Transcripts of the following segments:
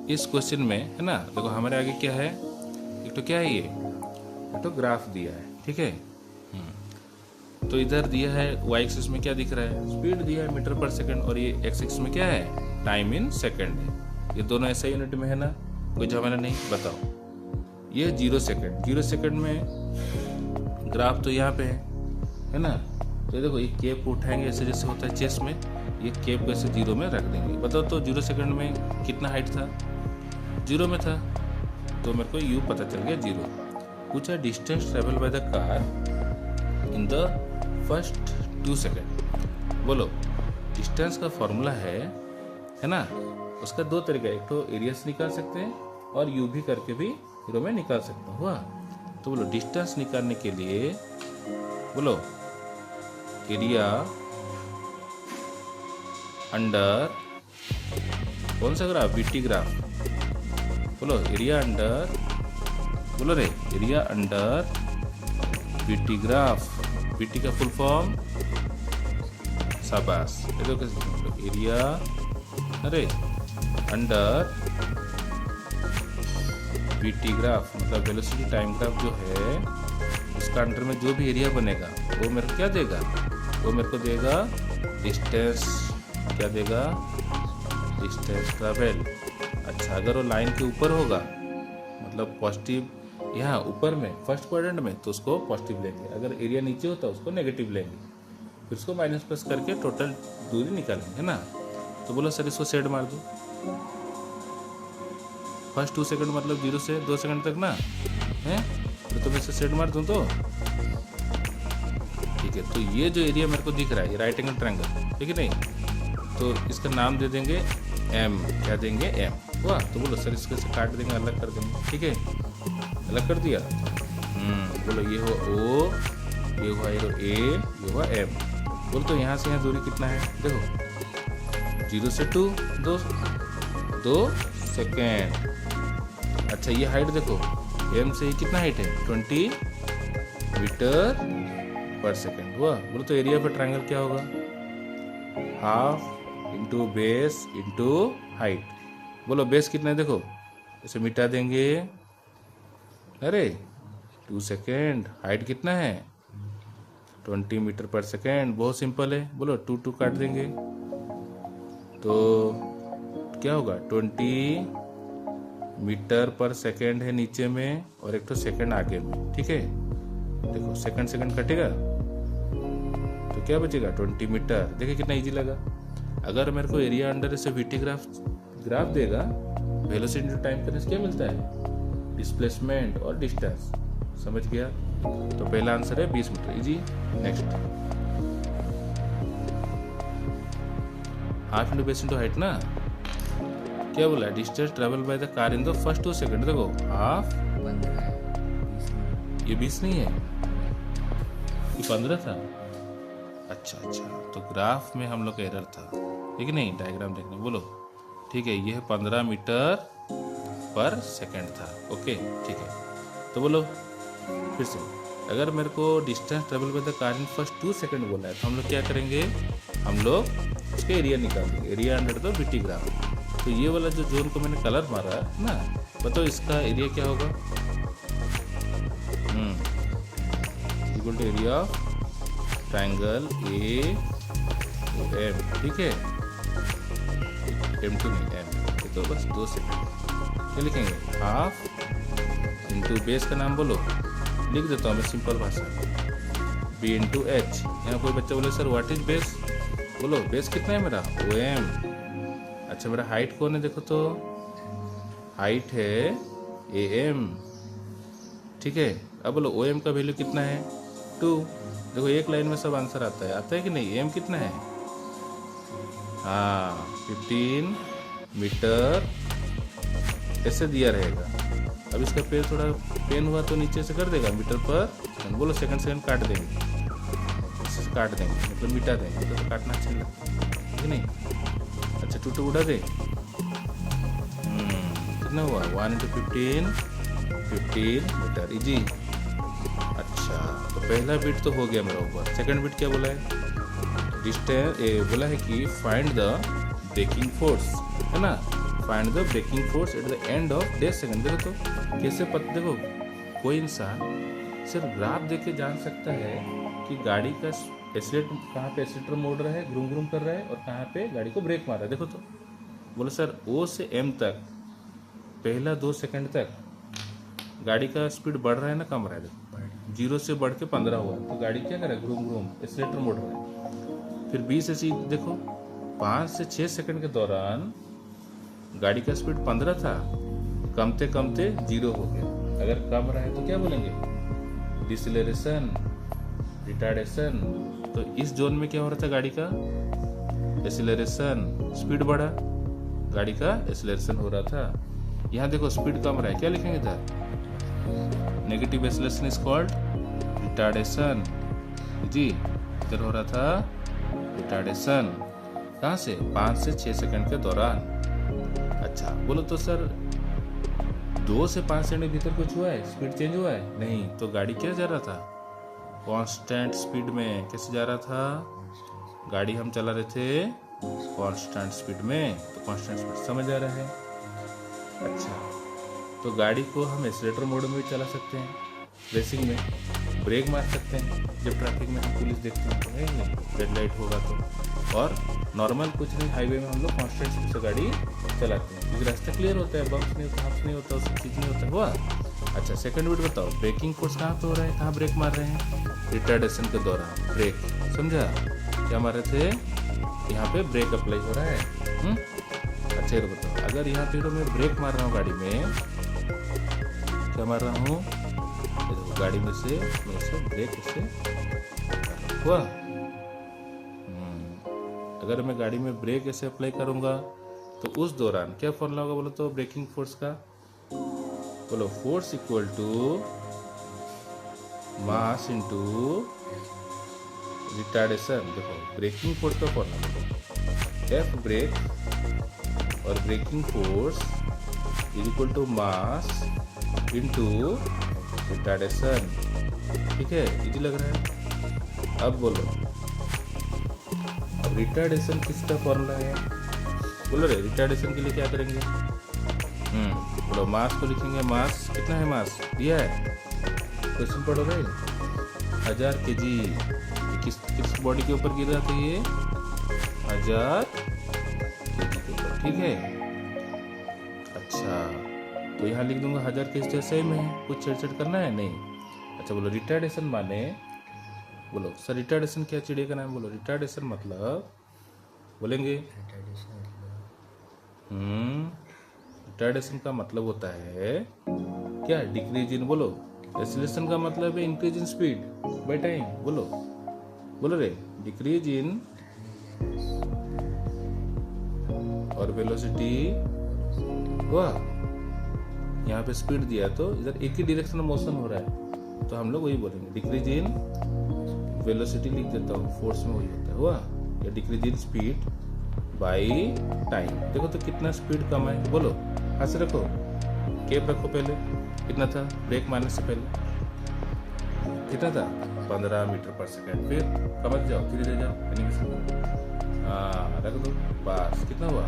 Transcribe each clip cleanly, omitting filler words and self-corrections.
इस क्वेश्चन में है ना, देखो हमारे आगे क्या है, एक तो क्या है ये, एक तो ग्राफ दिया है, ठीक है। तो इधर दिया है y एक्सिस में क्या दिख रहा है, स्पीड दिया है मीटर पर सेकंड, और ये x एक्सिस में क्या है, टाइम इन सेकंड है। ये दोनों ऐसा यूनिट में है ना, कोई झमेला नहीं। बताओ, ये 0 सेकंड, 0 सेकंड में ग्राफ तो यहाँ पे है ना। तो देखो ये केप को उठाएंगे ऐसे जैसे होता है चेस में, ये केप को ऐसे 0 में रख देंगे। बताओ तो 0 सेकंड में कितना हाइट था, 0 में था, तो मेरे को यू पता चल गया 0। पूछा distance travel by the car in the first 2 second. बोलो डिस्टेंस का फॉर्मूला है ना, उसका दो तरीका है, एक तो एरिया से निकाल सकते हैं और यू भी करके भी 0 में निकाल सकते हो। हुआ? तो बोलो डिस्टेंस निकालने के लिए बोलो एरिया अंडर कौन सा ग्राफ, बीटी ग्राफ। बोलो एरिया अंडर, बोलो रे area under BT graph. BT का फुल फॉर्म, शाबाश, देखो कैसे एरिया, अरे अंडर बीटी ग्राफ मतलब वेलोसिटी टाइम ग्राफ जो है, उसका अंडर में जो भी एरिया बनेगा वो मेरे को क्या देगा, वो मेरे को देगा डिस्टेंस, क्या देगा, डिस्टेंस ट्रैवल। अच्छा, अगर वो लाइन के ऊपर होगा मतलब पॉजिटिव, यहाँ ऊपर में फर्स्ट क्वाड्रेंट में, तो उसको पॉजिटिव लेंगे। अगर एरिया नीचे होता है उसको नेगेटिव लेंगे, फिर उसको माइनस प्लस करके टोटल दूरी निकालेंगे, है ना। तो बोलो सर इसको सेट मार दो, फर्स्ट 2 सेकंड मतलब 0 से 2 सेकंड तक ना है, तो मैं इसे सेट मार दूँ तो ठीक है। तो ये जो एरिया मेरे को दिख रहा है, ये राइट एंगल ट्रायंगल, ठीक है नहीं, तो इसका नाम दे देंगे एम, क्या देंगे एम। हुआ? तो बोलो सर इसको से काट देंगे, अलग कर देंगे, ठीक है, अलग कर दिया। बोलो ये हुआ ओ, ये हुआ ए, ये हुआ एम। बोलो तो यहाँ से यहाँ दूरी कितना है, देखो 0 से 2, 2 सेकेंड। अच्छा ये हाइट देखो, एम से कितना हाइट है, 20 मीटर पर सेकेंड। हुआ? बोलो तो एरिया पर ट्रायंगल क्या होगा, half into base into height. बोलो बेस कितना है, देखो इसे मिटा देंगे, अरे 2 सेकेंड, हाइट कितना है 20 मीटर पर सेकेंड, बहुत सिंपल है। बोलो 2 2 काट देंगे तो क्या होगा, 20 मीटर पर सेकेंड है नीचे में और एक तो सेकेंड आगे में, ठीक है। देखो सेकंड सेकंड कटेगा तो क्या बचेगा, 20 मीटर। देखिए कितना इजी लगा। अगर मेरे को एरिया अंडर से वीटी ग्राफ देगा, वेलोसिटी इंटू टाइम करने से क्या मिलता है, डिस्प्लेसमेंट और डिस्टेंस। समझ गया? तो पहला आंसर है 20 metre, easy. Next, half into base into height ना, क्या बोला, distance travel by the car in the first 2 second. देखो हाफ, ये 20 नहीं है, ये 15 था। अच्छा, तो ग्राफ में हम लोग का एरर था, ठीक है नहीं, डायग्राम देखने। बोलो ठीक है, ये है 15 मीटर पर सेकंड था, ओके ठीक है। तो बोलो फिर से, अगर मेरे को distance travel by the car in first 2 second बोला है, तो हम लोग क्या करेंगे, हम लोग उसके एरिया निकाल देंगे, area under the BT graph. तो ये वाला जो जोन को मैंने कलर मारा है ना, बताओ इसका एरिया क्या होगा, equal to area triangle A M, ठीक है, M2 नहीं एम, तो बस 2 सेकंड। क्या लिखेंगे, हाफ इंटू बेस का नाम बोलो, लिख देता हूँ मैं सिंपल भाषा में, बी इंटू एच। यहाँ कोई बच्चा बोले सर व्हाट इज बेस, बोलो बेस कितना है मेरा, ओ एम। अच्छा मेरा हाइट कौन है, देखो तो हाइट है ए एम, ठीक है। अब बोलो ओ एम का वैल्यू कितना है, 2। देखो एक लाइन में सब आंसर आता है कि नहीं, एम कितना है, हाँ 15 मीटर ऐसे दिया रहेगा। अब इसका पेड़ थोड़ा पेन हुआ तो नीचे से कर देगा मीटर पर सेकंड। बोलो सेकंड काट देंगे, इससे काट देंगे मतलब मिटा देंगे, तो काटना अच्छा नहीं लगता, ठीक है नहीं। अच्छा 2 उड़ा दे, कितना हुआ, 1 इंटू 15 मीटर, इजी। अच्छा तो पहला बिट तो हो गया मेरा ऊपर। सेकंड बिट क्या बोला है, डिस्टेंस बोला है कि फाइंड द ब्रेकिंग फोर्स, है ना, find the braking force at the end of the second. देखो तो कैसे देखो कोई इंसान सिर्फ ग्राफ देख के जान सकता है कि गाड़ी का एक्सीलेटर कहाँ पे एक्सीलेटर मोड़ रहा है, घूम घूम कर रहा है, और कहाँ पे गाड़ी को ब्रेक मार रहा है। देखो तो बोलो सर O से M तक पहला 2 सेकंड तक गाड़ी का स्पीड बढ़ रहा है ना कम रहा है। देखो 0 से बढ़ के 15 हुआ तो गाड़ी क्या कर रहा है, घूम घूम एक्सीलेटर मोड़ रहा है। फिर B से C देखो 5 से 6 सेकंड के दौरान गाड़ी का स्पीड 15 था, कमते कमते 0 हो गया। अगर कम रहा है तो क्या बोलेंगे, डिसेलरेशन, रिटार्डेशन। तो इस जोन में क्या हो रहा था, गाड़ी का एक्सीलरेशन, स्पीड बढ़ा, गाड़ी का एक्सीलरेशन हो रहा था। यहाँ देखो स्पीड कम रहा है, क्या लिखेंगे था, negative acceleration is called retardation. जी इधर हो रहा था रिटार्डेशन, कहाँ से 5 से 6 सेकंड के दौरान। अच्छा बोलो तो सर 2 से 5 सेकंड के भीतर कुछ हुआ है, स्पीड चेंज हुआ है? नहीं। तो गाड़ी क्या जा रहा था, कांस्टेंट स्पीड में। कैसे जा रहा था, गाड़ी हम चला रहे थे कांस्टेंट स्पीड में, तो कांस्टेंट स्पीड समझ आ रहा है। अच्छा तो गाड़ी को हम एक्सीलेटर मोड में भी चला सकते हैं, रेसिंग में ब्रेक मार सकते हैं, जब ट्रैफिक में हम पुलिस देखते हैं तो नहीं, रेड लाइट होगा तो। और नॉर्मल कुछ नहीं, हाईवे में हम लोग कांस्टेंट स्पीड से गाड़ी चलाते हैं क्योंकि रास्ता क्लियर होता है, बम्प्स नहीं होता, हम्प्स नहीं होता, सब चीज़ नहीं होता। हुआ? अच्छा सेकंड बिट बताओ, ब्रेकिंग फोर्स कहाँ पे हो रहा है, कहाँ ब्रेक मार रहे हैं, रिटार्डेशन के दौरान ब्रेक। समझा, क्या मार रहे थे, यहाँ पे ब्रेक अप्लाई हो रहा है। अच्छा ये बताओ, अगर यहाँ पे मैं ब्रेक मार रहा हूँ गाड़ी में, क्या मार रहा हूँ, गाड़ी में से मैं इसे ब्रेक से हुआ। अगर मैं गाड़ी में ब्रेक ऐसे अप्लाई करूंगा तो उस दौरान क्या फॉर्मूला होगा बोलो तो ब्रेकिंग फोर्स का, बोलो force equal to mass into retardation. देखो ब्रेकिंग फोर्स का फॉर्मूला देखो, एफ ब्रेक और braking force is equal to mass into retardation. ठीक है, इजी लग रहा है। अब बोलो, अब रिटार्डेशन किसका फॉर्मूला है, बोलो रे, रिटार्डेशन के लिए क्या करेंगे, बोलो मास को लिखेंगे, मास कितना है, मास दिया है, क्वेश्चन पढ़ो भाई, 1000 kg। किस बॉडी के ऊपर गिर रहा था ये, 1000 kg के ऊपर। ठीक है, अच्छा तो यहाँ लिख दूंगा 1000 kg जैसे में है, कुछ छेड़छाड़ करना है नहीं। अच्छा बोलो रिटार्डेशन माने, बोलो सर रिटार्डेशन क्या, चिड़िया का नाम, बोलो रिटार्डेशन मतलब बोलेंगे, रिटार्डेशन का मतलब होता है क्या, डिक्रीज इन, बोलो एक्सीलरेशन का मतलब है increase in speed by time. बोलो बोलो रे, डिक्रीज इन और वेलोसिटी। हुआ, यहाँ पे स्पीड दिया तो इधर एक ही डायरेक्शन में मोशन हो रहा है, तो हम लोग वही बोलेंगे डिक्रीज इन वेलोसिटी, लिख देता हूँ, फोर्स में वही होता है। हुआ, या decrease in speed by time. देखो तो कितना स्पीड कम है, बोलो हाथ से रखो, केप रखो, पहले कितना था ब्रेक मारने से पहले, कितना था 15 मीटर पर सेकेंड। फिर समझ जाओ, धीरे जाओ, एनिमेशन, हाँ रख दो, बस कितना हुआ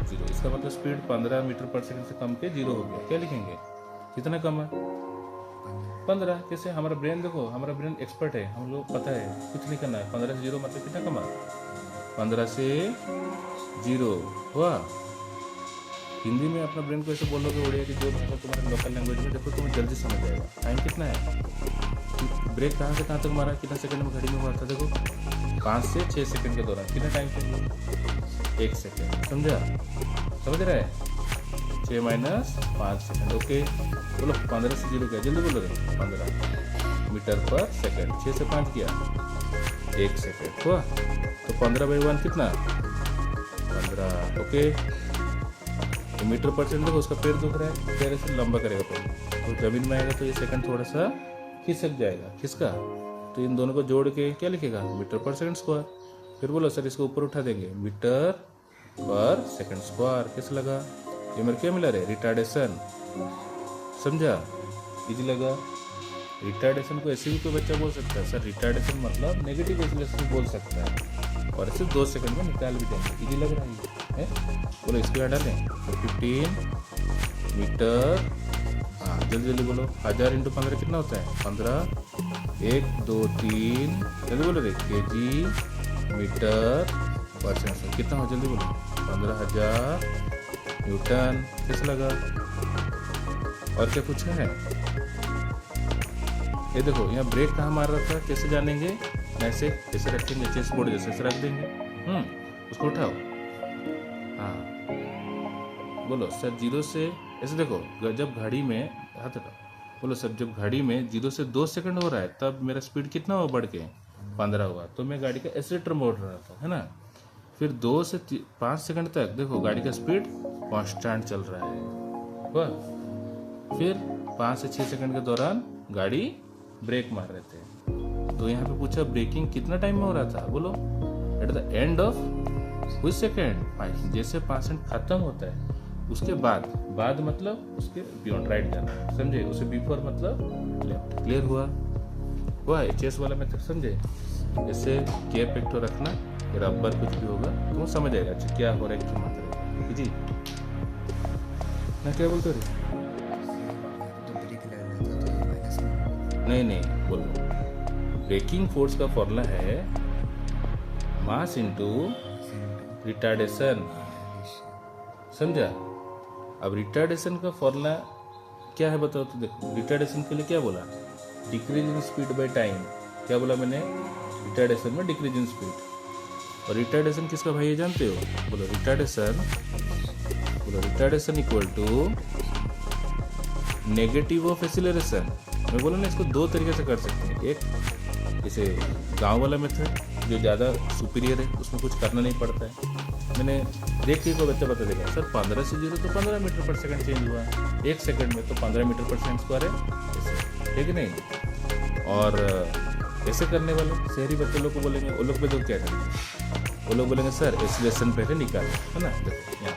0। इसका मतलब स्पीड 15 मीटर पर सेकेंड से कम के 0 हो गया। क्या लिखेंगे, कितना कम है, 15। कैसे, हमारा ब्रेन देखो, हमारा ब्रेन एक्सपर्ट है, हम लोग पता है कुछ नहीं करना है, 15 से 0 मतलब कितना कमा, 15 से 0। हुआ, हिंदी में अपना ब्रेन को ऐसे बोलोगे, उड़िया की जो भाषा तुम्हारे लोकल लैंग्वेज में, देखो तुम्हें जल्दी समझ जाएगा। टाइम कितना है, ब्रेक कहाँ से कहाँ तक मारा, कितना सेकंड में घड़ी में हुआ था, देखो 5 से 6 सेकंड के दौरान कितना टाइम चाहिए, 1 सेकंड। समझा, समझ रहा है, 6 माइनस 5 सेकंड। ओके बोलो 15 से 0 क्या, जल्दी बोलो रे, 15 मीटर पर सेकंड, 6 से 5 किया 1 सेकंड। हुआ, तो 15/1 कितना, 15। ओके, तो मीटर पर सेकंड देखो, उसका पैर दुख रहा है, पैर से लंबा करेगा पहले, और जमीन में आएगा तो ये सेकंड थोड़ा सा खिसक जाएगा, खिसका, तो इन दोनों को जोड़ के क्या लिखेगा, मीटर पर सेकंड स्क्वायर। फिर बोलो सर इसको ऊपर उठा देंगे, मीटर पर सेकंड स्क्वायर। कैसे लगा, ये मेरे क्या मिला रे, रिटार्डेशन। समझा, इजी लगा। रिटार्डेशन को ऐसे भी कोई बच्चा बोल सकता है, सर रिटार्डेशन मतलब नेगेटिव एक्सीलरेशन बोल सकता है, और ऐसे 2 सेकंड में निकाल भी देंगे। इजी लग रहा है। है। बोलो इसको क्या डालें, तो 15 मीटर। हाँ जल्दी जल्दी बोलो, 1000 × 15 कितना होता है, 15, 1 2 3, जल्दी बोलो रे, केजी मीटर पर सेकंड कितना हो, जल्दी बोलो, 15,000 न्यूटन। कैसे लगा? और क्या पूछा है? ये देखो यहाँ ब्रेक कहाँ मार रहा था, कैसे जानेंगे? ऐसे ऐसे रखेंगे, चेस बोर्ड जैसे ऐसे रख देंगे। उसको उठाओ। हाँ बोलो सर 0 से ऐसे देखो, जब घड़ी में हाथ हटाओ, बोलो सर जब घड़ी में 0 से 2 सेकंड हो रहा है तब मेरा स्पीड कितना हुआ, बढ़ के 15 हुआ, तो मैं गाड़ी का एक्सीलरेटर मोड़ रहा था, है ना। फिर 2 से 5 सेकंड तक देखो गाड़ी का स्पीड कांस्टेंट चल रहा है, वाह। फिर 5 से 6 सेकंड के दौरान गाड़ी ब्रेक मार रहे थे। तो यहाँ पे पूछा ब्रेकिंग कितना टाइम में हो रहा था, बोलो एट द एंड ऑफ कुछ सेकेंड, जैसे 5 सेकंड खत्म होता है उसके बाद मतलब उसके बियॉन्ड राइट जाना, समझे। उसे बिफोर मतलब लेफ्ट। क्लियर हुआ चेस वाला मेथड, समझे। जैसे कैप एक तो रखना, रबर कुछ भी होगा तो समझ आएगा अच्छा क्या हो रहा है, क्या मात्रा जी ना, क्या बोलते रहे? नहीं बोलो, ब्रेकिंग फोर्स का फॉर्मूला है मास इनटू रिटार्डेशन, समझा। अब रिटार्डेशन का फॉर्मूला क्या है बताओ तो। देखो रिटार्डेशन के लिए क्या बोला, decrease in speed by time. क्या बोला मैंने, रिटार्डेशन में डिक्रीज इन स्पीड। और रिटार्डेशन किसका भाई ये जानते हो, बोलो retardation equal to negative of acceleration. मैं बोला ना इसको 2 तरीके से कर सकते हैं। एक जैसे गांव वाला मेथड जो ज़्यादा सुपीरियर है, उसमें कुछ करना नहीं पड़ता है। मैंने देख के को बच्चा बता देगा सर 15 से 0 तो 15 मीटर पर सेकंड चेंज हुआ, 1 सेकंड में तो 15 मीटर पर सेकंड स्क्वायर है, ठीक है नहीं। और ऐसे करने वाले शहरी बच्चे लोग को बोलेंगे, वो लोग पे तो क्या करेंगे, वो लोग बोलेंगे सर एक्सीलरेशन पहले निकालो, है ना। देखो यहाँ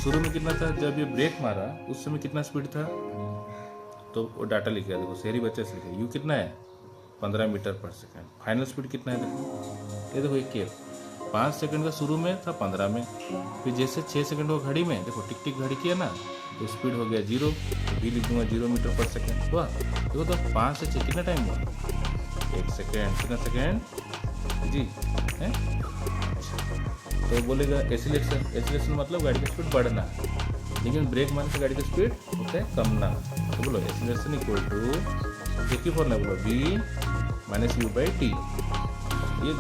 शुरू में कितना था, जब ये ब्रेक मारा उस समय कितना स्पीड था, तो वो डाटा लिखा देखो, शहरी बच्चे से लिखे, यू कितना है 15 मीटर पर सेकंड, फाइनल स्पीड कितना है देखो। ये देखो एक केप 5 सेकंड का शुरू में था 15 में, फिर जैसे 6 सेकंड वो घड़ी में देखो टिक टिक घड़ी किया ना, तो स्पीड हो गया 0, तो भी लिख दूंगा 0 मीटर पर सेकंड हुआ। देखो तो 5 से 6 कितना टाइम हुआ, 1 सेकंड, कितना सेकंड जी है। तो बोलेगा एक्सीलरेशन मतलब गाड़ी की स्पीड बढ़ना, लेकिन ब्रेक मारने से गाड़ी की स्पीड होता है कमना। तो बोलो एक्सीलरेशन इक्वल टू एक ही फॉर्मूला, बोलो v minus u by T. ये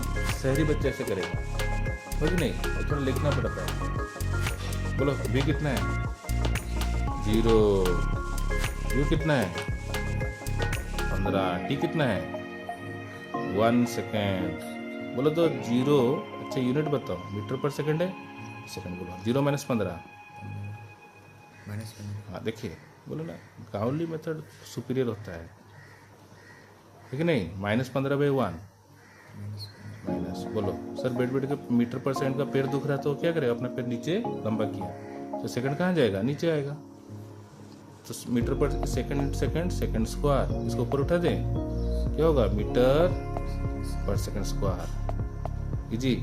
शहरी बच्चे ऐसे करेगा, हो नहीं, और थोड़ा लिखना पड़ता है। बोलो v कितना है 0, u कितना है 15, t कितना है 1 सेकेंड। बोलो तो 0, अच्छा यूनिट बताओ, मीटर पर सेकंड है, सेकंड बोलो 0 माइनस 15 हाँ देखिए, बोलो ना गाउली मेथड सुपीरियर होता है, ठीक है नहीं। -15/1 माइनस, बोलो सर बैठ के मीटर पर सेकंड का पैर दुख रहा तो क्या करेगा, अपना पैर नीचे लंबा किया तो सेकंड कहाँ जाएगा, नीचे आएगा। तो मीटर पर सेकंड स्क्वायर, इसको ऊपर उठा दें, क्या होगा मीटर पर सेकंड स्क्वायर। जी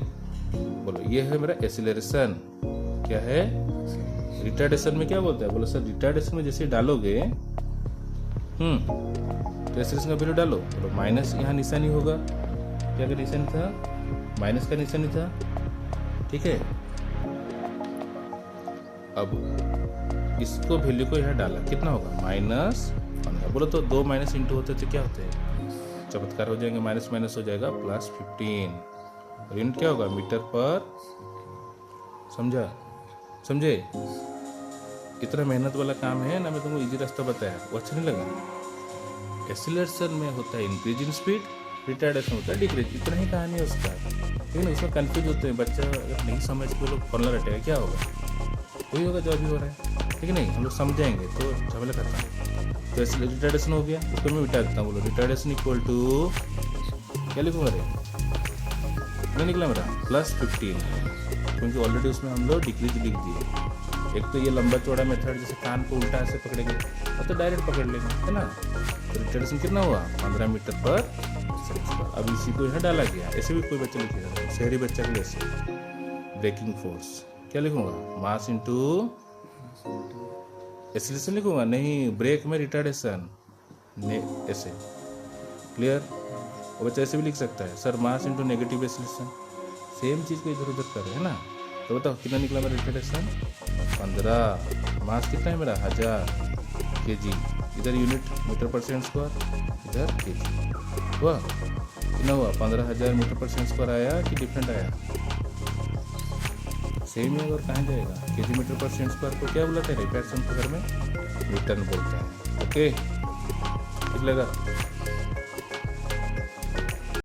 बोलो ये है मेरा एक्सीलरेशन, क्या है। रिटार्डेशन में क्या बोलता है, बोलो सर रिटार्डेशन में जैसे डालोगे तो एक्सीलरेशन का वैल्यू डालो, बोलो माइनस यहाँ निशानी होगा, क्या का निशानी था, माइनस का निशानी था, ठीक है। अब इसको वैल्यू को यहाँ डाला, कितना होगा -15। बोलो तो 2 माइनस इंटू होते तो क्या होते हैं, चमत्कार हो जाएंगे, माइनस माइनस हो जाएगा +15, और यूनिट क्या होगा मीटर पर, समझे। कितना मेहनत वाला काम है ना, मैं तुमको इजी रास्ता बताया, वो अच्छा नहीं लगा। एक्सीलरेशन में होता है इंक्रीज इन स्पीड, रिटार्डेशन होता है डिक्रीज, इतना ही कहानी है उसका, लेकिन उसमें कंफ्यूज होते हैं बच्चा, अगर नहीं समझ के लोग फॉर्मूला रटेगा क्या होगा, वही होगा जो अभी हो रहा है, ठीक है नहीं। हम लोग समझाएंगे तो झमेला करता है। तो रिटार्डेशन हो गया, उसको मैं मिटा देता हूँ, बोलो रिटार्डेशन इक्वल टू क्या लिखूंगा रे, कितना निकला मेरा +15, क्योंकि ऑलरेडी उसमें हम लोग डिक्रीज लिख दिए। एक तो ये लंबा चौड़ा मेथड जैसे कान को उल्टा से पकड़ेंगे और तो डायरेक्ट पकड़ लेंगे, है ना। तो रिटार्डेशन कितना हुआ 15 मीटर पर सेकंड। अब इसी को यहाँ डाला गया, ऐसे भी कोई बच्चा लिखेगा, शहरी बच्चा के लिए ऐसे ब्रेकिंग फोर्स क्या लिखूंगा, मास इंटू एक्सीलरेशन लिखूंगा, नहीं ब्रेक में रिटार्डेशन ऐसे, क्लियर। और बच्चा ऐसे भी लिख सकता है, sir mass into negative acceleration, same चीज़ को इधर उधर कर रहे हैं ना। तो बताओ कितना निकला मेरा रिटार्डेशन, 15। मास कितना है मेरा, 1000 kg, इधर यूनिट मीटर पर सेकंड स्क्वायर, इधर kg हुआ, कितना हुआ 15,000 मीटर पर सेकंड स्क्वायर आया कि डिफरेंट आया, सेम है। और कहाँ जाएगा, केजी मीटर पर सेकंड स्क्वायर को क्या बोलते हैं, रिपैक्शन के घर में न्यूटन बोलते हैं। ओके, ठीक लगा।